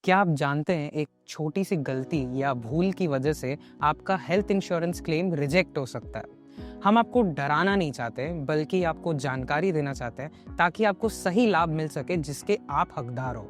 क्या आप जानते हैं एक छोटी सी गलती या भूल की वजह से आपका हेल्थ इंश्योरेंस क्लेम रिजेक्ट हो सकता है। हम आपको डराना नहीं चाहते बल्कि आपको जानकारी देना चाहते हैं ताकि आपको सही लाभ मिल सके जिसके आप हकदार हो।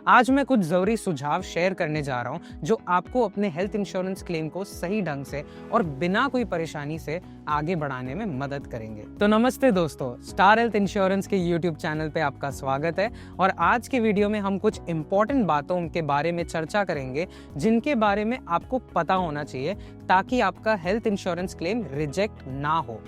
आज मैं कुछ जरूरी सुझाव शेयर करने जा रहा हूं जो आपको अपने हेल्थ इंश्योरेंस क्लेम को सही ढंग से और बिना कोई परेशानी से आगे बढ़ाने में मदद करेंगे। तो नमस्ते दोस्तों, स्टार हेल्थ इंश्योरेंस के यूट्यूब चैनल पे आपका स्वागत है। और आज के वीडियो में हम कुछ इंपॉर्टेंट बातों के बारे में चर्चा करेंगे जिनके बारे में आपको पता होना चाहिए ताकि आपका हेल्थ इंश्योरेंस क्लेम रिजेक्ट ना हो।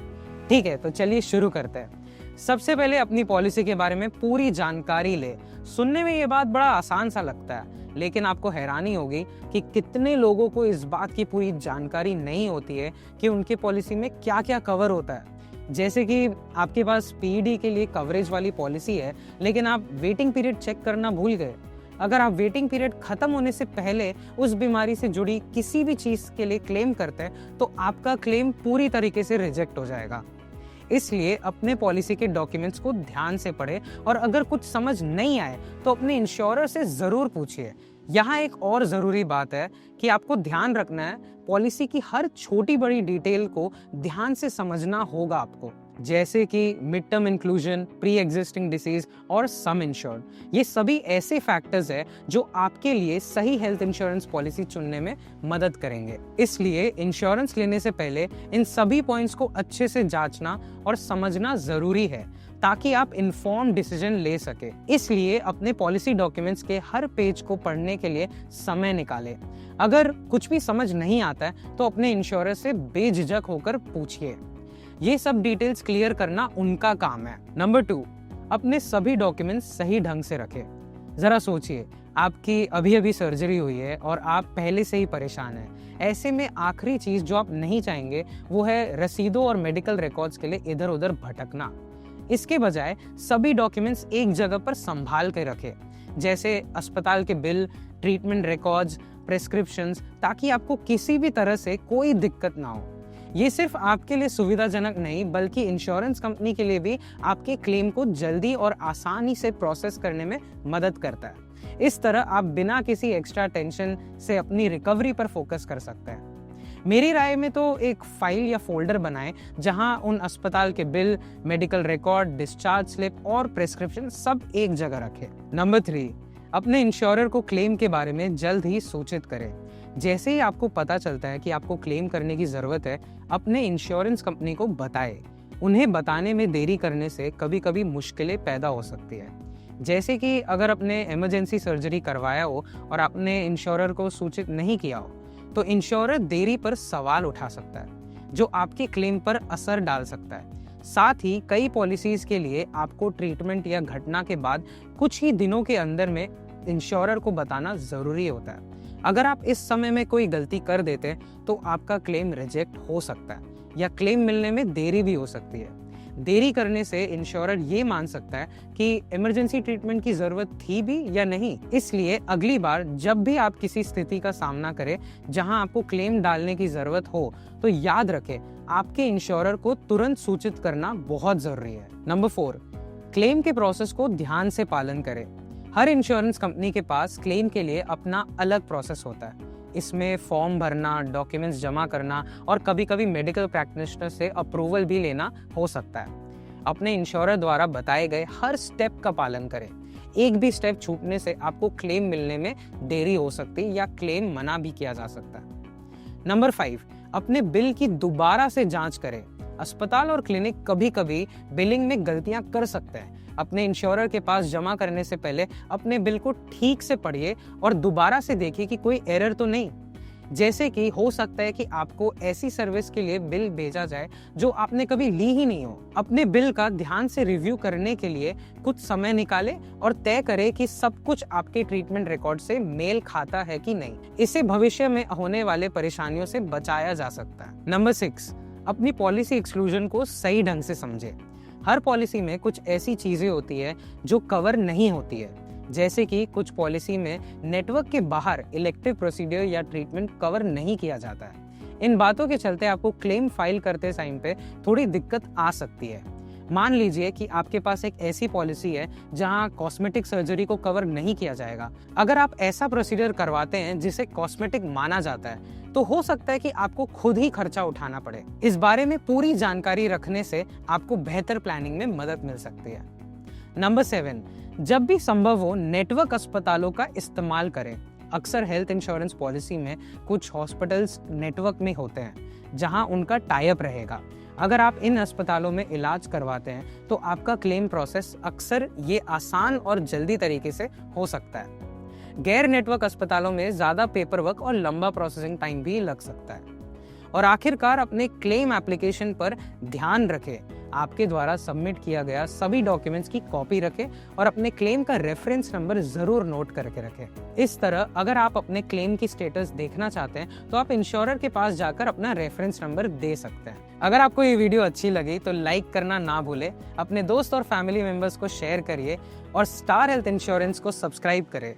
ठीक है, तो चलिए शुरू करते हैं। सबसे पहले अपनी पॉलिसी के बारे में पूरी जानकारी ले। सुनने में ये बात बड़ा आसान सा लगता है, लेकिन आपको हैरानी होगी कि कितने लोगों को इस बात की पूरी जानकारी नहीं होती है कि उनके पॉलिसी में क्या क्या कवर होता है। जैसे कि आपके पास पीईडी के लिए कवरेज वाली पॉलिसी है, लेकिन आप वेटिंग पीरियड चेक करना भूल गए। अगर आप वेटिंग पीरियड खत्म होने से पहले उस बीमारी से जुड़ी किसी भी चीज के लिए क्लेम करते हैं तो आपका क्लेम पूरी तरीके से रिजेक्ट हो जाएगा। इसलिए अपने पॉलिसी के डॉक्यूमेंट्स को ध्यान से पढ़ें और अगर कुछ समझ नहीं आए तो अपने इंश्योरर से जरूर पूछिए। यहाँ एक और जरूरी बात है कि आपको ध्यान रखना है, पॉलिसी की हर छोटी बड़ी डिटेल को ध्यान से समझना होगा आपको, जैसे कि mid term inclusion, pre existing disease और सम इंश्योर्ड। ये सभी ऐसे फैक्टर्स है जो आपके लिए सही हेल्थ इंश्योरेंस पॉलिसी चुनने में मदद करेंगे। इसलिए इंश्योरेंस लेने से पहले इन सभी पॉइंट्स को अच्छे से जांचना और समझना जरूरी है ताकि आप इन्फॉर्म डिसीजन ले सके। इसलिए अपने पॉलिसी डॉक्यूमेंट्स के हर पेज को पढ़ने के लिए समय निकालें। अगर कुछ भी समझ नहीं आता है तो अपने इंश्योरर से बेझिझक होकर पूछिए। ये सब डिटेल्स क्लियर करना उनका काम है। नंबर 2, अपने सभी डॉक्यूमेंट्स सही ढंग से रखें। जरा सोचिए, आपकी अभी अभी सर्जरी हुई है और आप पहले से ही परेशान हैं। ऐसे में आखिरी चीज जो आप नहीं चाहेंगे वो है रसीदों और मेडिकल रिकॉर्ड्स के लिए इधर उधर भटकना। इसके बजाय सभी डॉक्यूमेंट्स एक जगह पर संभाल के रखें, जैसे अस्पताल के बिल, ट्रीटमेंट रिकॉर्ड्स, प्रेस्क्रिप्शंस, ताकि आपको किसी भी तरह से कोई दिक्कत ना हो। ये सिर्फ आपके लिए सुविधाजनक नहीं बल्कि इंश्योरेंस कंपनी के लिए भी आपके क्लेम को जल्दी और आसानी से प्रोसेस करने में मदद करता है। इस तरह आप बिना किसी एक्स्ट्रा टेंशन से अपनी रिकवरी पर फोकस कर सकते हैं। मेरी राय में तो एक फाइल या फोल्डर बनाएं जहां उन अस्पताल के bill, medical record, discharge slip और प्रेस्क्रिप्शन सब एक जगह रखें। नंबर 3, अपने इंश्योरर को क्लेम के बारे में जल्द ही सूचित करें। जैसे ही आपको पता चलता है कि आपको क्लेम करने की जरूरत है, अपने इंश्योरेंस कंपनी को बताएं। उन्हें बताने में देरी करने से कभी कभी मुश्किलें पैदा हो सकती है। जैसे कि अगर आपने इमरजेंसी सर्जरी करवाया हो और आपने इंश्योरर को सूचित नहीं किया हो तो इंश्योरर देरी पर सवाल उठा सकता है जो आपके क्लेम पर असर डाल सकता है। साथ ही कई पॉलिसीज के लिए आपको ट्रीटमेंट या घटना के बाद कुछ ही दिनों के अंदर में इंश्योरर को बताना जरूरी होता है। अगर आप इस समय में कोई गलती कर देते हैं तो आपका क्लेम रिजेक्ट हो सकता है या क्लेम मिलने में देरी भी हो सकती है। देरी करने से इंश्योरर ये मान सकता है कि इमरजेंसी ट्रीटमेंट की जरूरत थी भी या नहीं। इसलिए अगली बार जब भी आप किसी स्थिति का सामना करें जहां आपको क्लेम डालने की जरूरत हो तो याद रखें, आपके इंश्योरर को तुरंत सूचित करना बहुत जरूरी है। नंबर 4, क्लेम के प्रोसेस को ध्यान से पालन करें। हर इंश्योरेंस कंपनी के पास क्लेम के लिए अपना अलग प्रोसेस होता है। इसमें फॉर्म भरना, डॉक्यूमेंट्स जमा करना और कभी कभी मेडिकल प्रैक्टिशनर से अप्रूवल भी लेना हो सकता है। अपने इंश्योरर द्वारा बताए गए हर स्टेप का पालन करें। एक भी स्टेप छूटने से आपको क्लेम मिलने में देरी हो सकती है या क्लेम मना भी किया जा सकता है। नंबर 5, अपने बिल की दोबारा से जांच करें। अस्पताल और क्लिनिक कभी कभी बिलिंग में गलतियां कर सकते हैं। अपने इंश्योरर के पास जमा करने से पहले अपने बिल को ठीक से पढ़िए और दोबारा से देखिए कि कोई एरर तो नहीं। जैसे कि हो सकता है कि आपको ऐसी सर्विस के लिए बिल भेजा जाए जो आपने कभी ली ही नहीं हो। अपने बिल का ध्यान से रिव्यू करने के लिए कुछ समय निकालें और तय करें कि सब कुछ आपके ट्रीटमेंट रिकॉर्ड से मेल खाता है कि नहीं। इससे भविष्य में होने वाले परेशानियों से बचाया जा सकता है। नंबर 6, अपनी पॉलिसी एक्सक्लूजन को सही ढंग से समझें। हर पॉलिसी में कुछ ऐसी चीजें होती है जो कवर नहीं होती है, जैसे कि कुछ पॉलिसी में नेटवर्क के बाहर इलेक्टिव प्रोसीजर या ट्रीटमेंट कवर नहीं किया जाता है। इन बातों के चलते आपको क्लेम फाइल करते टाइम पे थोड़ी दिक्कत आ सकती है। मान लीजिए कि आपके पास एक ऐसी पॉलिसी है जहां कॉस्मेटिक सर्जरी को कवर नहीं किया जाएगा। अगर आप ऐसा प्रोसीजर करवाते हैं जिसे कॉस्मेटिक माना जाता है, तो हो सकता है कि आपको खुद ही खर्चा उठाना पड़े। इस बारे में पूरी जानकारी रखने से आपको बेहतर प्लानिंग में मदद मिल सकती है। नंबर 7, जब भी संभव हो नेटवर्क अस्पतालों का इस्तेमाल करें। अक्सर हेल्थ इंश्योरेंस पॉलिसी में कुछ हॉस्पिटल्स नेटवर्क में होते हैं जहां उनका टाई अप रहेगा। अगर आप इन अस्पतालों में इलाज करवाते हैं तो आपका क्लेम प्रोसेस अक्सर ये आसान और जल्दी तरीके से हो सकता है। गैर नेटवर्क अस्पतालों में ज़्यादा पेपर वर्क और लंबा प्रोसेसिंग टाइम भी लग सकता है। और आखिरकार अपने क्लेम एप्लीकेशन पर ध्यान रखें, आपके द्वारा सबमिट किया गया सभी डॉक्यूमेंट्स की कॉपी रखें और अपने क्लेम का रेफरेंस नंबर जरूर नोट करके रखें। इस तरह अगर आप अपने क्लेम की स्टेटस देखना चाहते हैं तो आप इंश्योरर के पास जाकर अपना रेफरेंस नंबर दे सकते हैं। अगर आपको ये वीडियो अच्छी लगी तो लाइक करना ना भूलें, अपने दोस्त और फैमिली मेंबर्स को शेयर करिए और स्टार हेल्थ इंश्योरेंस को सब्सक्राइब करें।